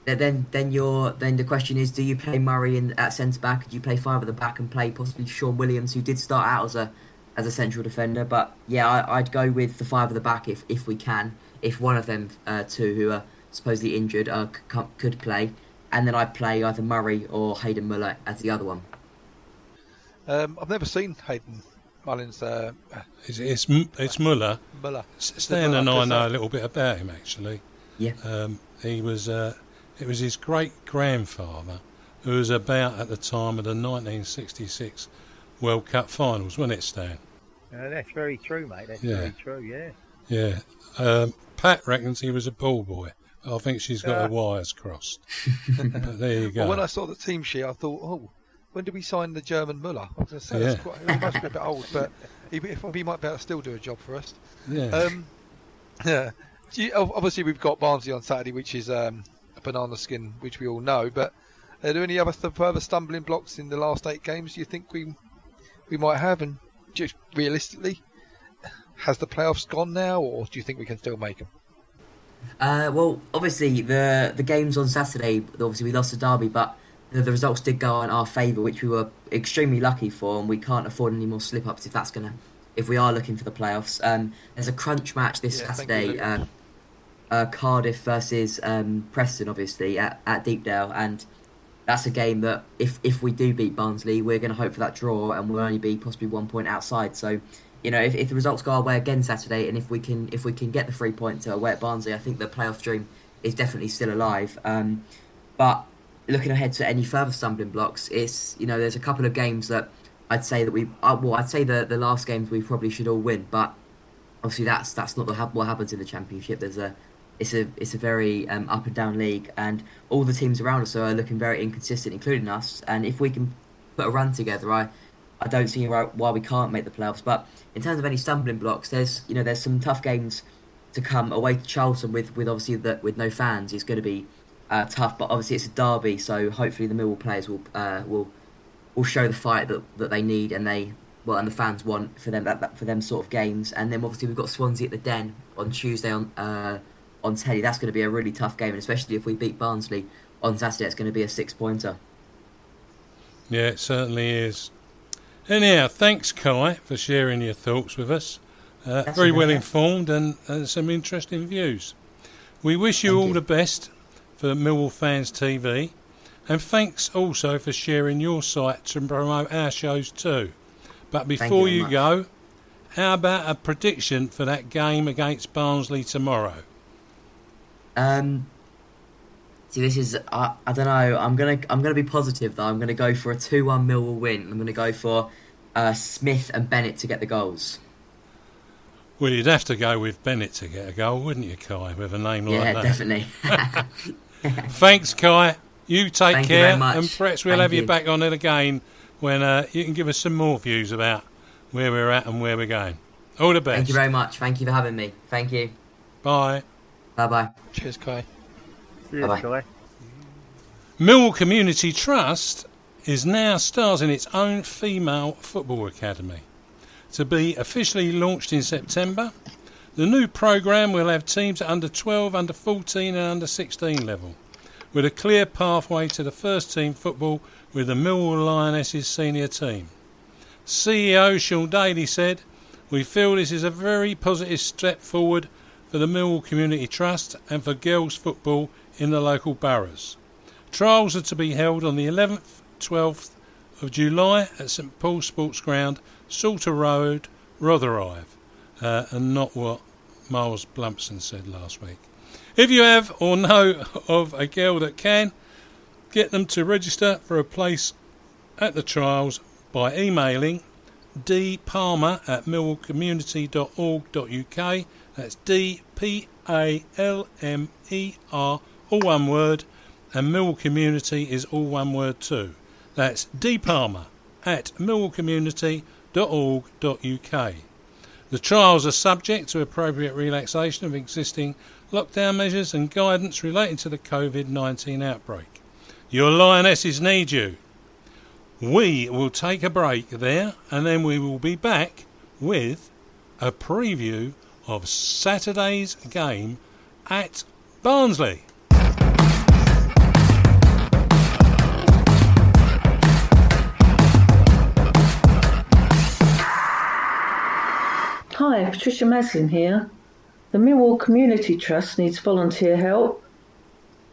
the question is, do you play Murray at centre back? Do you play 5 at the back and play possibly Sean Williams, who did start out as a central defender? But I'd go with the 5 at the back if we can. If one of them two who are supposedly injured could play, and then I'd play either Murray or Hayden Muller as the other one. I've never seen Hayden Mullins. It's Muller. Stan and I know a little bit about him actually. Yeah. He was. It was his great-grandfather who was about at the time of the 1966 World Cup finals, wasn't it, Stan? That's very true, mate. That's very true, Yeah. Pat reckons he was a ball boy. I think she's got her wires crossed. But there you go. Well, when I saw the team sheet, I thought, when did we sign the German Muller? I was going to say, he must be a bit old, but he might be able to still do a job for us. Yeah. Obviously, we've got Barnsley on Saturday, which is a banana skin, which we all know. But are there any other further stumbling blocks in the last 8 games you think we might have? And just realistically, has the playoffs gone now, or do you think we can still make them? Well, obviously the games on Saturday, obviously we lost to Derby, but the results did go in our favour, which we were extremely lucky for, and we can't afford any more slip-ups if we are looking for the playoffs. There's a crunch match this Saturday, Cardiff versus Preston, obviously at Deepdale, and that's a game that if we do beat Barnsley, we're going to hope for that draw, and we'll only be possibly 1 point outside. So, if the results go our way again Saturday, and if we can get the 3 points away at Barnsley, I think the playoff dream is definitely still alive. But looking ahead to any further stumbling blocks, it's there's a couple of games that I'd say that I'd say the last games we probably should all win, but obviously that's not what happens in the Championship. It's a very up and down league, and all the teams around us are looking very inconsistent, including us. And if we can put a run together, I don't see why we can't make the playoffs. But in terms of any stumbling blocks, there's some tough games to come away to Charlton with obviously with no fans is going to be tough. But obviously it's a derby, so hopefully the Millwall players will show the fight that they need and the fans want for them sort of games. And then obviously we've got Swansea at the Den on Tuesday on telly. That's going to be a really tough game, and especially if we beat Barnsley on Saturday, it's going to be a 6-pointer. Yeah, it certainly is. Anyhow, thanks, Kai, for sharing your thoughts with us. Very well informed and some interesting views. We wish you all the best for Millwall Fans TV, and thanks also for sharing your site to promote our shows too. But before you go, how about a prediction for that game against Barnsley tomorrow? See, this is I don't know. I'm gonna be positive though. I'm gonna go for a 2-1 Millwall win. I'm gonna go for Smith and Bennett to get the goals. Well, you'd have to go with Bennett to get a goal, wouldn't you, Kai? With a name like that. Yeah, definitely. Thanks, Kai. You take Thank care, you very much. and perhaps we'll have you back on it again when you can give us some more views about where we're at and where we're going. All the best. Thank you very much. Thank you for having me. Thank you. Bye. Bye-bye. Cheers, Kai. Cheers, Kai. Millwall Community Trust is now starting its own female football academy. To be officially launched in September, The new programme will have teams at under 12, under 14 and under 16 level, with a clear pathway to the first team football with the Millwall Lionesses senior team. CEO Sean Daly said, "We feel this is a very positive step forward for the Millwall Community Trust and for girls football in the local boroughs. Trials are to be held on the 11th, 12th of July at St Paul's Sports Ground, Salter Road, Rotherhithe," and not what Miles Blumpson said last week. If you have or know of a girl that can, get them to register for a place at the trials by emailing dpalmer@millwallcommunity.org.uk. That's DPALMER, all one word, and Millwall Community is all one word too. That's dpalmer@millwallcommunity.org.uk. The trials are subject to appropriate relaxation of existing lockdown measures and guidance relating to the COVID-19 outbreak. Your Lionesses need you. We will take a break there and then we will be back with a preview of Saturday's game at Barnsley. Hi, Patricia Maslin here. The Millwall Community Trust needs volunteer help.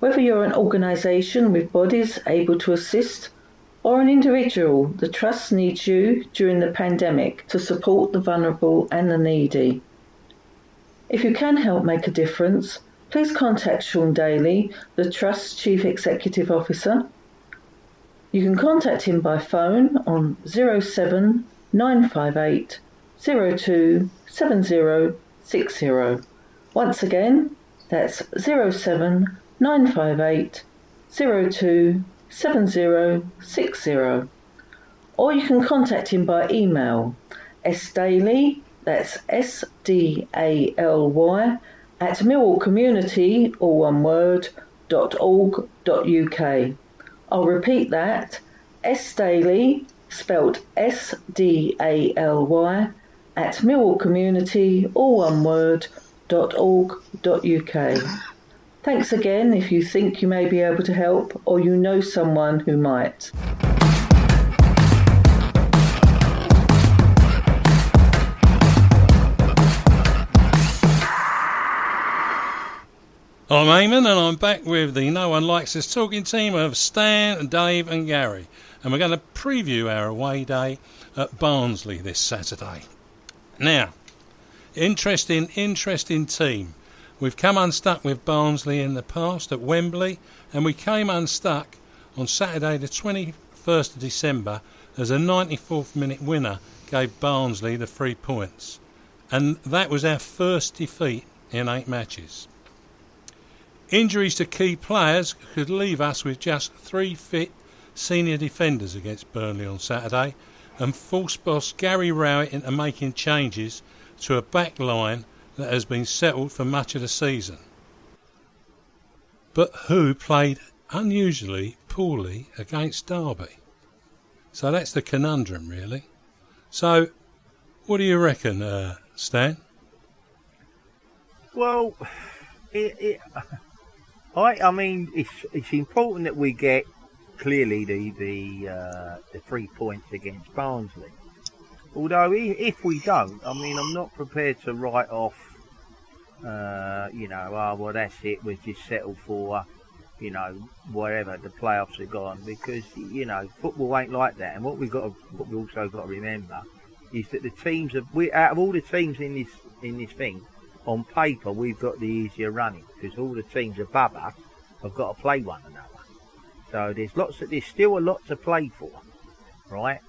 Whether you're an organisation with bodies able to assist or an individual, the Trust needs you during the pandemic to support the vulnerable and the needy. If you can help make a difference, please contact Sean Daly, the Trust's Chief Executive Officer. You can contact him by phone on 07958 027060. Once again, that's 07958 027060. Or you can contact him by email, sdaly, that's SDALY, at millwallcommunity, all one word, .org.uk. I'll repeat that, sdaly, spelt SDALY, at millwallcommunity, all one word, .org.uk. Thanks again if you think you may be able to help or you know someone who might. I'm Eamon and I'm back with the No One Likes Us talking team of Stan, Dave and Gary, and we're going to preview our away day at Barnsley this Saturday. Now, interesting team. We've come unstuck with Barnsley in the past at Wembley, and we came unstuck on Saturday the 21st of December as a 94th minute winner gave Barnsley the 3 points, and that was our first defeat in 8 matches. Injuries to key players could leave us with just 3 fit senior defenders against Burnley on Saturday, and force boss Gary Rowett into making changes to a back line that has been settled for much of the season, but who played unusually poorly against Derby. So that's the conundrum, really. So, what do you reckon, Stan? Well, I mean, it's important that we get clearly the 3 points against Barnsley. Although if we don't, I mean, I'm not prepared to write off, well, that's it, we're just settled for, wherever the playoffs are gone, because, football ain't like that. And what we also got to remember is that the teams out of all the teams in this thing, on paper, we've got the easier running, because all the teams above us have got to play one another. So there's still a lot to play for, right?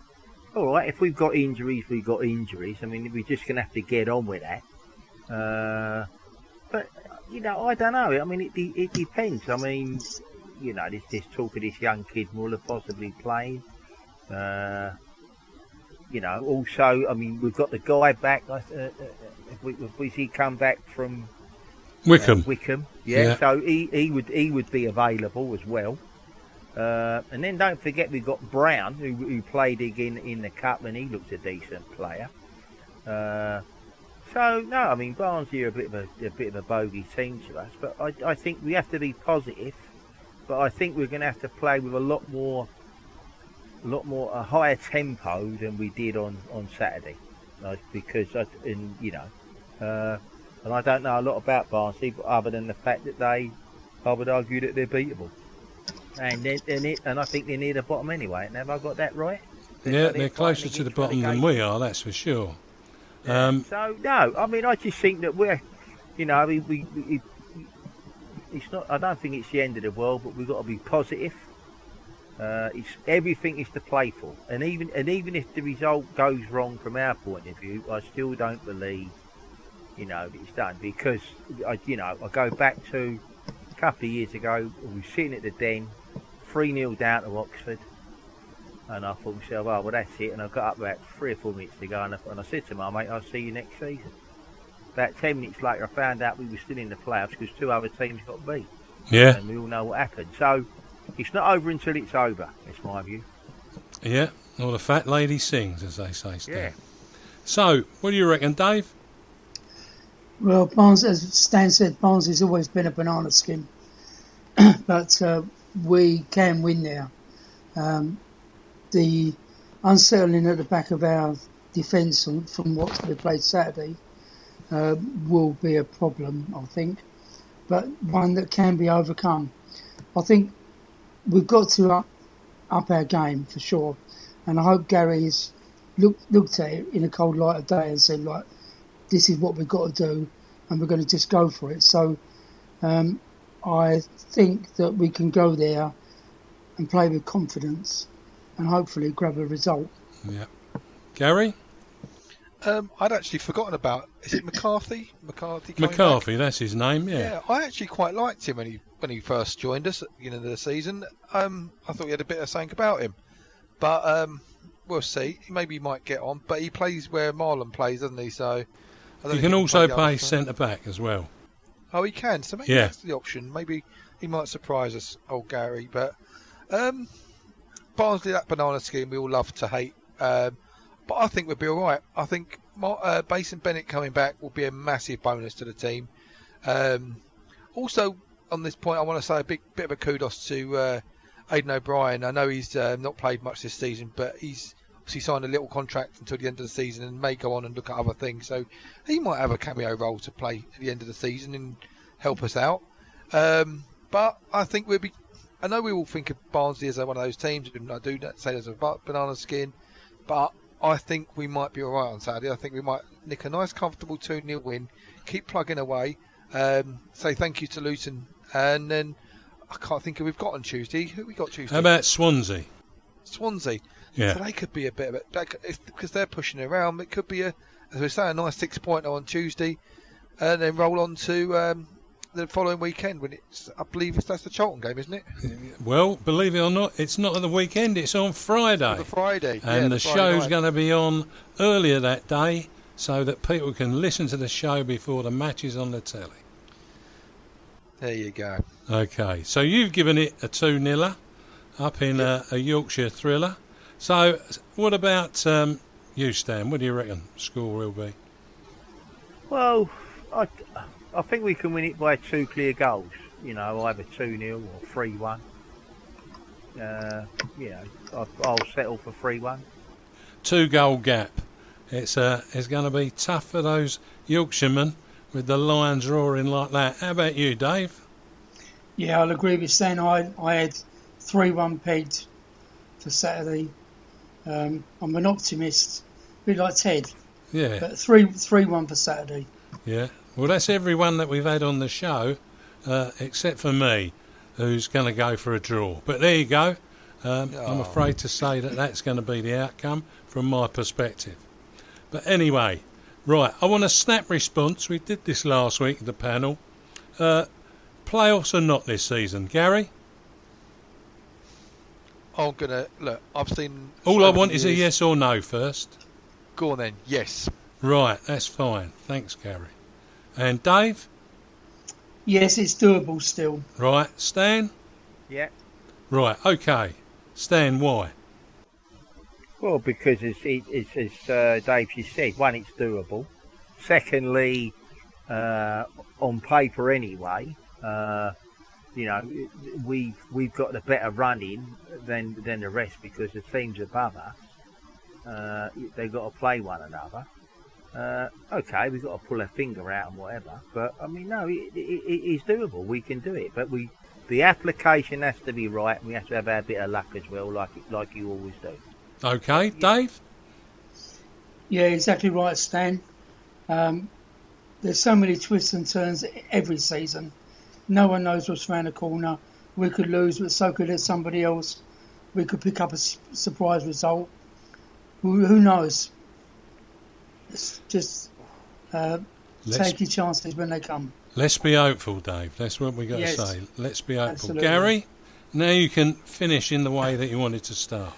All right, if we've got injuries, we've got injuries. I mean, we're just going to have to get on with that. But, I don't know. I mean, it depends. I mean, this talk of this young kid Muller possibly playing. Also, I mean, we've got the guy back. If we see come back from Wickham. Yeah. So he would be available as well. And then don't forget we've got Brown who played again in the cup, and he looked a decent player. So So no, I mean Barnsley are a bit of a bogey team to us, but I think we have to be positive. But I think we're going to have to play with a lot more a higher tempo than we did on Saturday, because and I don't know a lot about Barnsley, but other than the fact that I would argue that they're beatable, and I think they're near the bottom anyway. Have I got that right? They're closer to the bottom than we are, that's for sure. Yeah. So no, I mean I just think that we're, it's not. I don't think it's the end of the world, but we've got to be positive. It's everything is to play for, and even if the result goes wrong from our point of view, I still don't believe, that it's done, because I go back to a couple of years ago. We were sitting at the Den, 3-0 down to Oxford, and I thought to myself, oh well, that's it. And I got up about 3 or 4 minutes to go, and I said to my mate, I'll see you next season. About 10 minutes later, I found out we were still in the playoffs because 2 other teams got beat. Yeah. And we all know what happened. So it's not over until it's over. That's my view. Yeah. Well, the fat lady sings, as they say, Stan. Yeah. So, what do you reckon, Dave? Well, Barnes, as Stan said, Barnes has always been a banana skin. But we can win now. The unsettling at the back of our defence from what we played Saturday will be a problem, I think, but one that can be overcome. I think we've got to up our game for sure, and I hope Gary's looked at it in a cold light of day and said, like, this is what we've got to do, and we're going to just go for it. So I think that we can go there and play with confidence and hopefully grab a result. Yeah. Gary? I'd actually forgotten about. Is it McCarthy? McCarthy, that's his name. Yeah. Yeah, I actually quite liked him when he first joined us at the beginning of the season. I thought he had a bit of something about him, but we'll see. Maybe he might get on, but he plays where Marlon plays, doesn't he? So he can also play centre back as well. Oh, he can. So maybe that's the option. Maybe he might surprise us, old Gary. But Barnsley, that banana skin we all love to hate. But I think we'll be all right. I think Basin Bennett coming back will be a massive bonus to the team. Also, on this point, I want to say a bit of a kudos to Aidan O'Brien. I know he's not played much this season, but he's obviously signed a little contract until the end of the season and may go on and look at other things. So he might have a cameo role to play at the end of the season and help us out. But I think we'll be... I know we all think of Barnsley as one of those teams, and I do say there's a banana skin, but I think we might be all right on Saturday. I think we might nick a nice, comfortable 2-0 win, keep plugging away, say thank you to Luton, and then I can't think who we've got on Tuesday. Who we got Tuesday? How about Swansea? Swansea. Yeah. So they could be a bit of it, because they're pushing it around. It could be, as we say, a nice 6-pointer on Tuesday, and then roll on to the following weekend when I believe that's the Charlton game, isn't it? Well, believe it or not, it's not at the weekend, it's on Friday. The Friday. And the show's going to be on earlier that day so that people can listen to the show before the match is on the telly. There you go. Okay, so you've given it a 2-0 up in a Yorkshire thriller. So what about you, Stan? What do you reckon score will be? Well, I think we can win it by 2 clear goals. Either 2-0 or 3-1. I'll settle for 3-1. 2-goal gap. It's going to be tough for those Yorkshiremen with the Lions roaring like that. How about you, Dave? Yeah, I'll agree with Stan. I had 3-1 pegged for Saturday. I'm an optimist, a bit like Ted. Yeah. But 3-1 for Saturday. Yeah. Well, that's everyone that we've had on the show, except for me, who's going to go for a draw. But there you go. I'm afraid to say that that's going to be the outcome from my perspective. But anyway, right, I want a snap response. We did this last week at the panel. Playoffs or not this season, Gary? I'm going to... Look, I've seen... All I want is a yes or no first. Go on then, yes. Right, that's fine. Thanks, Gary. And Dave? Yes, it's doable still. Right, Stan? Yeah. Right, okay. Stan, why? Well, because as Dave just said, one, it's doable. Secondly, on paper anyway, we've got the better running than the rest because the teams above us, they've got to play one another. Okay, we've got to pull a finger out and whatever, but I mean, no, it is doable. We can do it, but the application has to be right, and we have to have a bit of luck as well, like you always do. Okay, Dave? Yeah, exactly right, Stan. There's so many twists and turns every season. No one knows what's around the corner. We could lose, but so could somebody else. We could pick up a surprise result. Who knows? It's just take your chances when they come. Let's be hopeful, Dave. That's what we got to say. Let's be hopeful. Absolutely. Gary, now you can finish in the way that you wanted to start.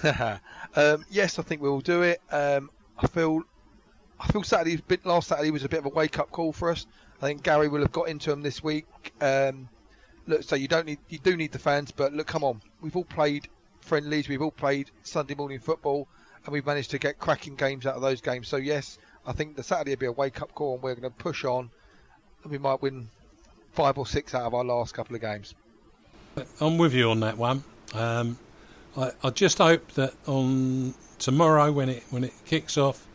Yes, I think we'll do it. I feel last Saturday was a bit of a wake-up call for us. I think Gary will have got into him this week. Look, so you do need the fans, but look, come on. We've all played friendlies, we've all played Sunday morning football, and we've managed to get cracking games out of those games. So yes, I think the Saturday will be a wake-up call, and we're going to push on, and we might win 5 or 6 out of our last couple of games. I'm with you on that one. I just hope that on tomorrow when it kicks off,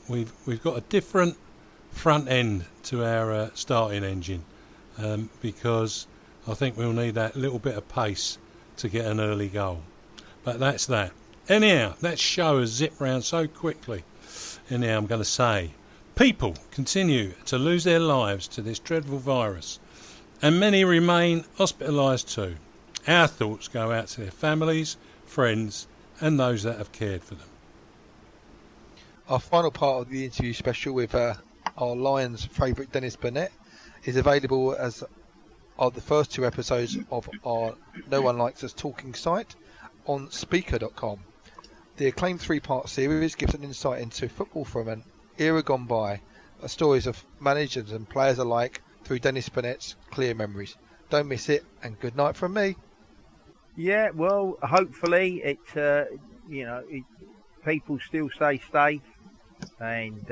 we've got a different front end to our starting engine, because I think we'll need that little bit of pace to get an early goal. But that's that. Anyhow, that show has zipped round so quickly. Anyhow, I'm going to say, people continue to lose their lives to this dreadful virus, and many remain hospitalised too. Our thoughts go out to their families, friends, and those that have cared for them. Our final part of the interview special with our Lions favourite Dennis Burnett is available as are the first 2 episodes of our No One Likes Us talking site on speaker.com. The acclaimed 3-part series gives an insight into football from an era gone by, stories of managers and players alike through Dennis Burnett's clear memories. Don't miss it, and good night from me. Yeah, well, hopefully people still stay safe, and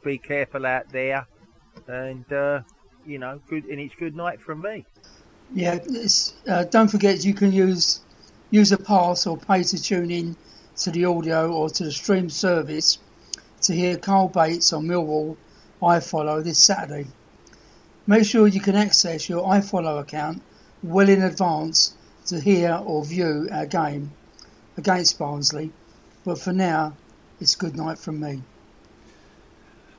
be careful out there, and good, and it's good night from me. Yeah, don't forget you can use a pass or pay to tune in to the audio or to the stream service to hear Carl Bates on Millwall iFollow this Saturday. Make sure you can access your iFollow account well in advance to hear or view our game against Barnsley. But for now, it's good night from me.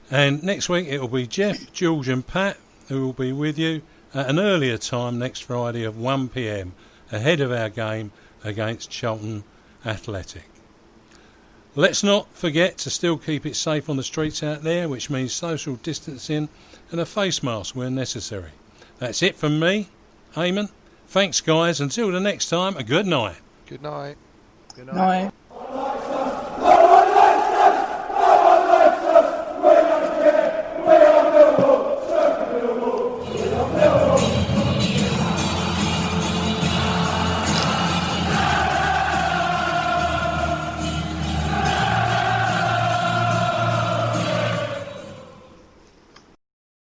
And next week it will be Jeff, George and Pat who will be with you at an earlier time next Friday of 1 p.m. ahead of our game against Charlton Athletic. Let's not forget to still keep it safe on the streets out there, which means social distancing and a face mask where necessary. That's it from me, Eamon. Thanks, guys. Until the next time, a good night. Good night. Good night.